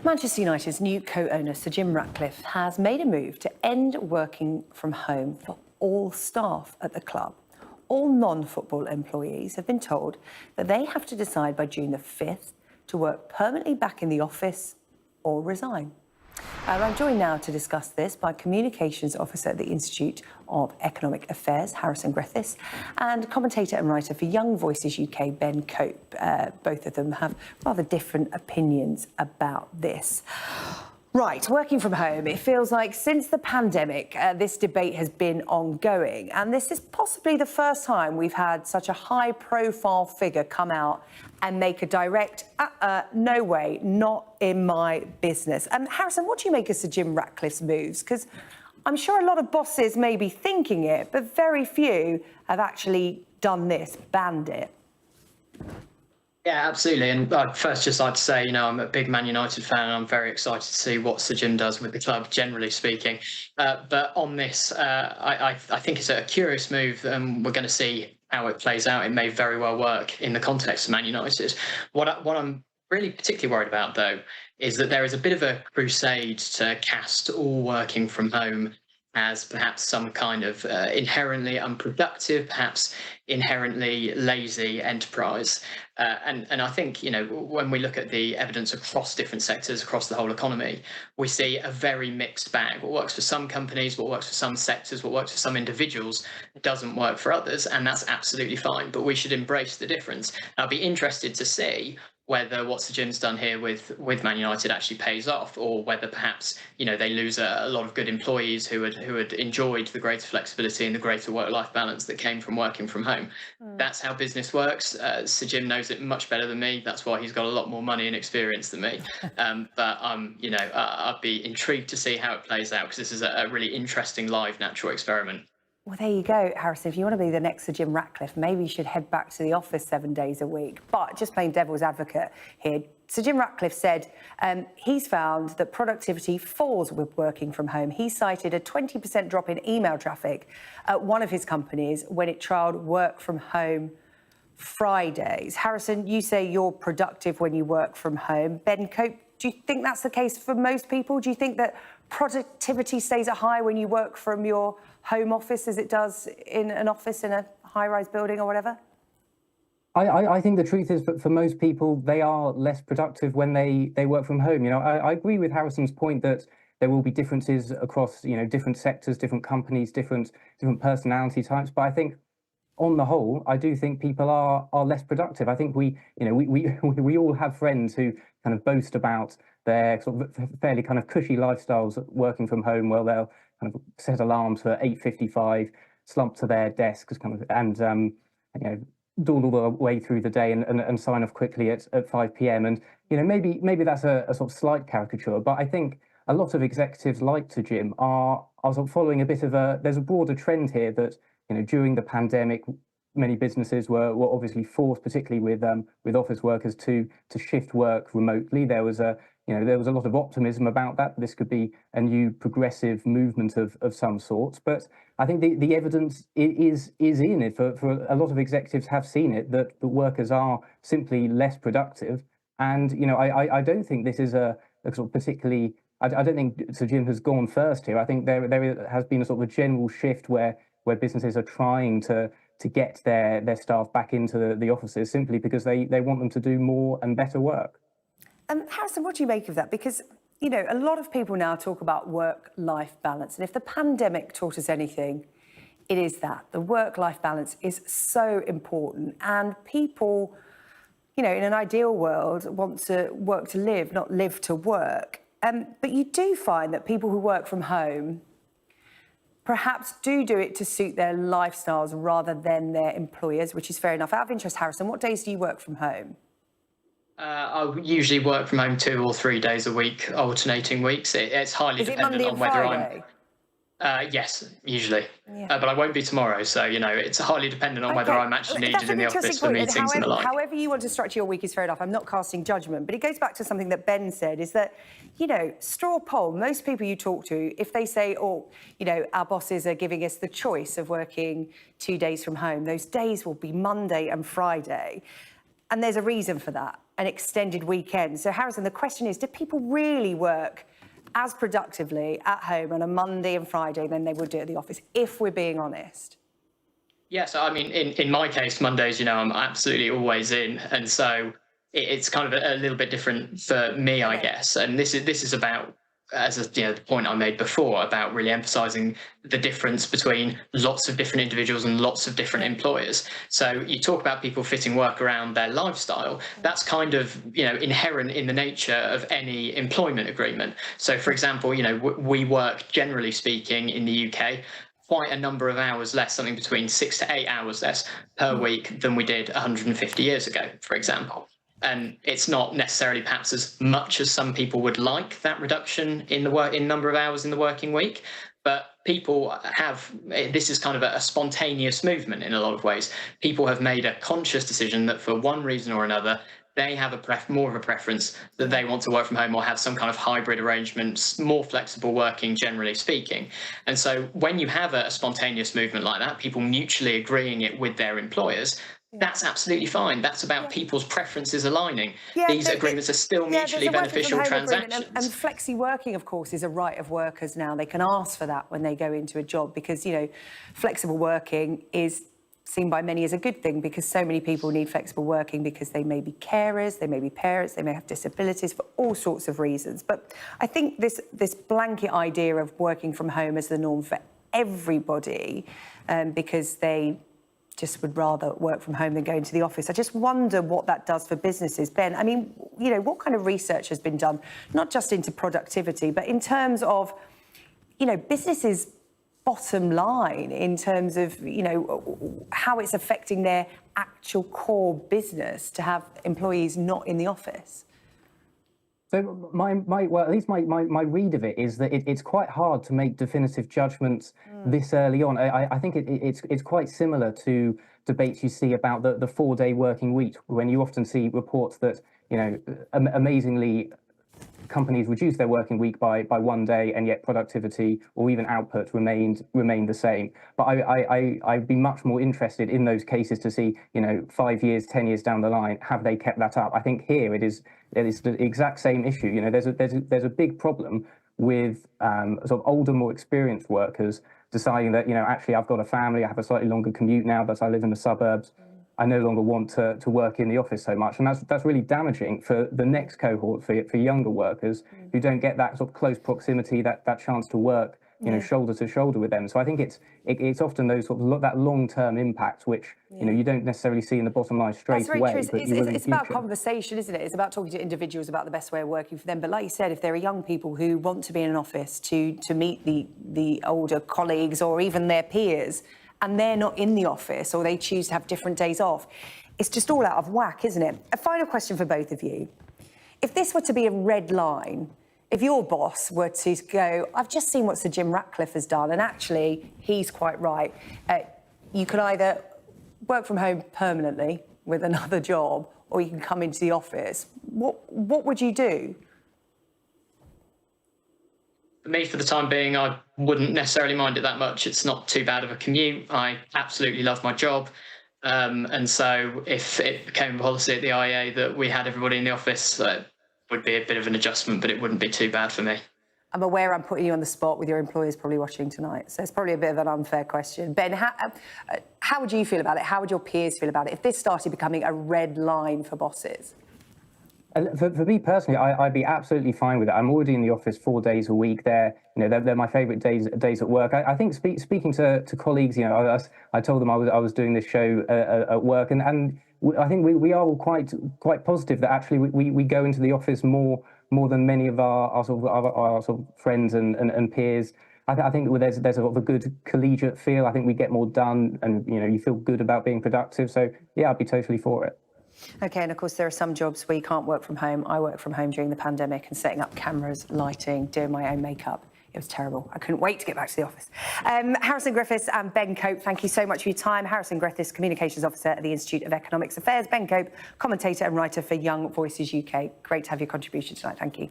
Manchester United's new co-owner, Sir Jim Ratcliffe, has made a move to end working from home for all staff at the club. All non-football employees have been told that they have to decide by June the 5th to work permanently back in the office or resign. I'm joined now to discuss this by Communications Officer at the Institute of Economic Affairs, Harrison Griffiths, and commentator and writer for Young Voices UK, Ben Cope. Both of them have rather different opinions about this. Right, working from home. It feels like since the pandemic, this debate has been ongoing. And this is possibly the first time we've had such a high-profile figure come out and make a direct, no way, not in my business. Harrison, what do you make of Sir Jim Ratcliffe's moves? Because I'm sure a lot of bosses may be thinking it, but very few have actually done this, banned it. Yeah, absolutely. And I'd first just like to say, I'm a big Man United fan and I'm very excited to see what Sir Jim does with the club, generally speaking. But on this, I think it's a curious move and we're going to see how it plays out. It may very well work in the context of Man United. What I'm really particularly worried about, though, is that there is a bit of a crusade to cast all working from home as perhaps some kind of inherently unproductive, perhaps inherently lazy enterprise. And I think, when we look at the evidence across different sectors, across the whole economy, we see a very mixed bag. What works for some companies, what works for some sectors, what works for some individuals doesn't work for others, and that's absolutely fine. But we should embrace the difference. I'll be interested to see whether what Sir Jim's done here with Man United actually pays off, or whether perhaps they lose a lot of good employees who had enjoyed the greater flexibility and the greater work-life balance that came from working from home. That's how business works. Sir Jim knows it much better than me. That's why he's got a lot more money and experience than me. But I'd be intrigued to see how it plays out, because this is a really interesting live natural experiment. Well, there you go, Harrison. If you want to be the next Sir Jim Ratcliffe, maybe you should head back to the office 7 days a week. But just playing devil's advocate here, Sir Jim Ratcliffe said he's found that productivity falls with working from home. He cited a 20% drop in email traffic at one of his companies when it trialled work from home Fridays. Harrison, you say you're productive when you work from home. Ben Cope, do you think that's the case for most people? Do you think that productivity stays at high when you work from your home office as it does in an office in a high-rise building or whatever? I think the truth is that for most people, they are less productive when they work from home. I agree with Harrison's point that there will be differences across, different sectors, different companies, different personality types. But I think on the whole, I do think people are less productive. I think we all have friends who kind of boast about their sort of fairly kind of cushy lifestyles working from home. Well, they'll kind of set alarms for 8:55, slump to their desks, and dawdle the way through the day and sign off quickly at 5 p.m. And maybe that's a sort of slight caricature, but I think a lot of executives like Sir Jim are sort of following a bit of there's a broader trend here that during the pandemic, many businesses were obviously forced, particularly with office workers, to shift work remotely. There was a lot of optimism about that. This could be a new progressive movement of some sort. But I think the evidence is in it. For a lot of executives have seen it, that the workers are simply less productive. And I don't think this is a sort of particularly. I don't think Sir Jim has gone first here. I think there has been a sort of a general shift where businesses are trying to get their staff back into the offices simply because they want them to do more and better work. Harrison, what do you make of that? Because, a lot of people now talk about work-life balance. And if the pandemic taught us anything, it is that. The work-life balance is so important. And people, in an ideal world, want to work to live, not live to work. But you do find that people who work from home perhaps do it to suit their lifestyles rather than their employers, which is fair enough. Out of interest, Harrison, what days do you work from home? I usually work from home 2 or 3 days a week, alternating weeks. It's highly dependent on whether I'm. Yes, usually. Yeah. But I won't be tomorrow, so it's highly dependent on whether I'm actually needed in the office for meetings and the like. However you want to structure your week is fair enough. I'm not casting judgment, but it goes back to something that Ben said, is that, straw poll, most people you talk to, if they say, our bosses are giving us the choice of working 2 days from home, those days will be Monday and Friday. And there's a reason for that. an extended weekend. So Harrison, the question is, do people really work as productively at home on a Monday and Friday than they would do at the office, if we're being honest? Yes, I mean, in my case, Mondays, I'm absolutely always in, and so it's kind of a little bit different for me, I guess. And this is about, as the point I made before, about really emphasising the difference between lots of different individuals and lots of different employers. So you talk about people fitting work around their lifestyle. That's kind of inherent in the nature of any employment agreement. So, for example, we work, generally speaking, in the UK, quite a number of hours less, something between 6 to 8 hours less per week than we did 150 years ago, for example. And it's not necessarily perhaps as much as some people would like, that reduction in number of hours in the working week. But people this is kind of a spontaneous movement in a lot of ways. People have made a conscious decision that for one reason or another, they have more of a preference that they want to work from home or have some kind of hybrid arrangements, more flexible working, generally speaking. And so when you have a spontaneous movement like that, people mutually agreeing it with their employers, that's absolutely fine. That's about people's preferences aligning. These agreements are still mutually beneficial transactions. And flexi working, of course, is a right of workers now. They can ask for that when they go into a job because, flexible working is seen by many as a good thing because so many people need flexible working because they may be carers, they may be parents, they may have disabilities for all sorts of reasons. But I think this blanket idea of working from home as the norm for everybody because they just would rather work from home than go into the office. I just wonder what that does for businesses. Ben, I mean, what kind of research has been done, not just into productivity, but in terms of, businesses' bottom line in terms of, how it's affecting their actual core business to have employees not in the office? So at least my read of it is that it's quite hard to make definitive judgments this early on. I think it's quite similar to debates you see about the 4-day working week, when you often see reports that, amazingly, companies reduced their working week by 1 day, and yet productivity or even output remained the same. But I'd be much more interested in those cases to see, 5 years, 10 years down the line, have they kept that up? I think here it is the exact same issue. There's a big problem with sort of older, more experienced workers deciding that, actually I've got a family, I have a slightly longer commute now, but I live in the suburbs. I no longer want to work in the office so much. And that's really damaging for the next cohort, for younger workers who don't get that sort of close proximity, that chance to work, shoulder to shoulder with them. So I think it's often those sort of that long-term impact, which, you don't necessarily see in the bottom line straight away. But it's about conversation, isn't it? It's about talking to individuals about the best way of working for them. But like you said, if there are young people who want to be in an office to meet the older colleagues or even their peers, and they're not in the office or they choose to have different days off, it's just all out of whack, isn't it? A final question for both of you. If this were to be a red line, if your boss were to go, I've just seen what Sir Jim Ratcliffe has done, and actually he's quite right, you could either work from home permanently with another job or you can come into the office, what would you do? For me, for the time being, I wouldn't necessarily mind it that much. It's not too bad of a commute. I absolutely love my job. And so if it became a policy at the IEA that we had everybody in the office, it would be a bit of an adjustment, but it wouldn't be too bad for me. I'm aware I'm putting you on the spot with your employers probably watching tonight, so it's probably a bit of an unfair question. Ben, how would you feel about it? How would your peers feel about it if this started becoming a red line for bosses? For me personally, I'd be absolutely fine with it. I'm already in the office 4 days a week. They're my favourite days at work. I think speaking to colleagues, I told them I was doing this show at work, and I think we are all quite positive that actually we go into the office more than many of our sort of friends and peers. I think there's a sort of a good collegiate feel. I think we get more done, and you feel good about being productive. So yeah, I'd be totally for it. OK, and of course there are some jobs where you can't work from home. I worked from home during the pandemic and setting up cameras, lighting, doing my own makeup. It was terrible. I couldn't wait to get back to the office. Harrison Griffiths and Ben Cope, thank you so much for your time. Harrison Griffiths, Communications Officer at the Institute of Economics Affairs. Ben Cope, commentator and writer for Young Voices UK. Great to have your contribution tonight. Thank you.